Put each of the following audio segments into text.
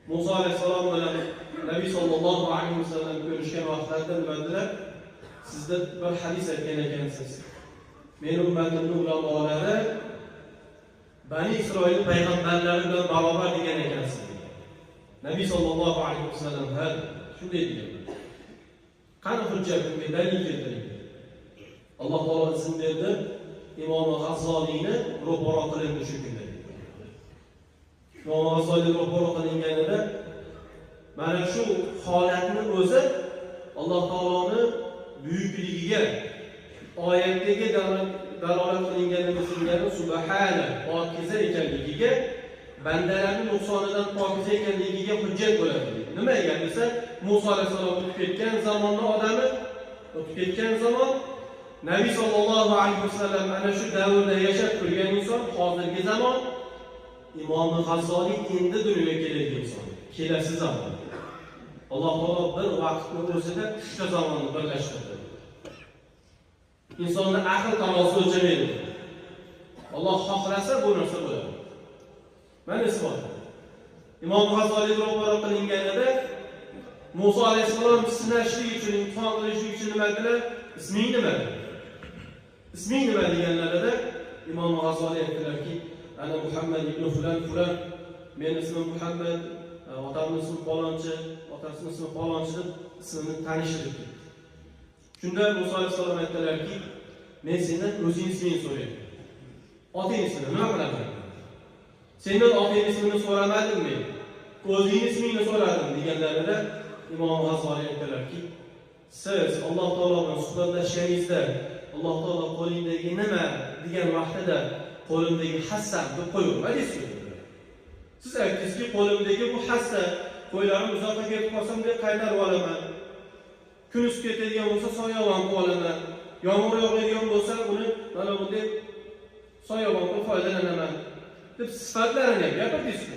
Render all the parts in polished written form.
Musa alayhissalom bilan Nabiy sallallohu alayhi vasallam ko'rishgan vaqtlarda nima dedilar? Sizda bir hadis aytgan ekansiz. Men ummatimning ulamolari Bani Isroil payg'ambarlari bilan barobar degan ekansiz. Nabiy sallallohu alayhi vasallam shunday deganlar. Qani hujjatimga dalil keltiring. Alloh taolo izn berdi, Imom G'azzoliyni ro'paro qilindi shu kunda. Imom G'azzoliy ro'paro qilinganida mana shu holatni o'zi Alloh taoloning buyukligiga, oyatdagi dalolat qilinganini singari subhana pokiza ekanligiga, bandalarning nuqsonidan pokiza ekanligiga hujjat bo'ladi. Nima ekan desa, Musa alayhisalom o'tib ketgan zamonning odami, o'tib ketgan zamon Nabiy sallallohu alayhi vasallam ana shu davrda yashab turgan inson, hozirgi zamon Imom G'azzoliy endi dunyoga keladigan inson, kelasi zamon. Alloh taolo bir vaqtning o'zida uchta zamonni birlashtirdi. Insonning aql tarozi o'lchamaydi. Alloh xohlasa bu narsa bo'ladi. Mana isbot. Imom G'azzoliy ro'paro qilinganida Musa alayhissalom sinashlik uchun, imtihon qilishlik uchun nima dedilar? Isming nima? Isming nima deganlarida Imom G'azzoliy aytdilarki, ana Muhammad ibn fulan fulan, men ismim Muhammad, otamning ismi falonchi, otasining ismi falonchi deb ismini tanishtirib ketdi. Shunda Musa alayhissalom aytdilarki, men sendan o'zing ismingni so'rayman. Oting ismini nima qilaman? Sendan oting ismini so'ramadim men. O'zing ismingni so'radim deganlarida Imom G'azzoliy aytdilarki, siz Alloh taolo bilan suhbatlashganingizda Alloh taolo qo'lingdagi nima degan vaqtida qo'limdagi hassa deb qo'ymadingiz-ku. Siz aytdingizki, qo'limdagi bu hassa, qo'ylarim uzoqqa ketib qolsam deb qaytarib olaman. Kun isib ketadigan bo'lsa soyabon qilib olaman. Yomg'ir yog'adigan bo'lsa uni mana bunday soyabon qilib foydalanaman deb sifatlarini gapirdingiz-ku.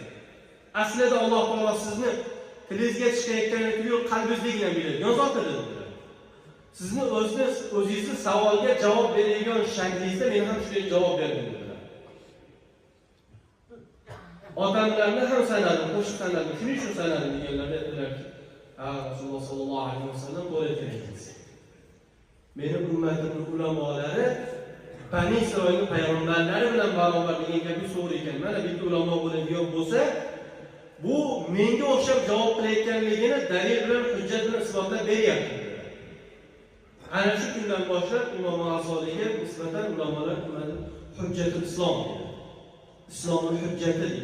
Aslida Alloh taolo sizni tilingizga chiqayotganini yo'q, qalbingizda biladigan zot edi. Sizni o'zingizni savolga javob beradigan shaklingizda men ham shunday javob berdim dedilar. Otamlarni ham sanadim, qo'shib sanadim, shuning uchun sanadim deganlarida aytdilarki, Rasululloh sallallohu alayhi vasallam bo'layotgan ekansiz. Meni ummatimning ulamolari Bani Isroil payg'ambarlari bilan barobar degan gapni to'g'ri ekan. Mana bitta ulamo bo'ladigan bo'lsa, bu menga o'xshab javob qilayotganligini dalil bilan, hujjat bilan isbotlab beryapti. Ana shu kundan boshlab Imom G'azzoliyga nisbatan ulamolar hujjatul islom dedi. Islomning hujjati dedi.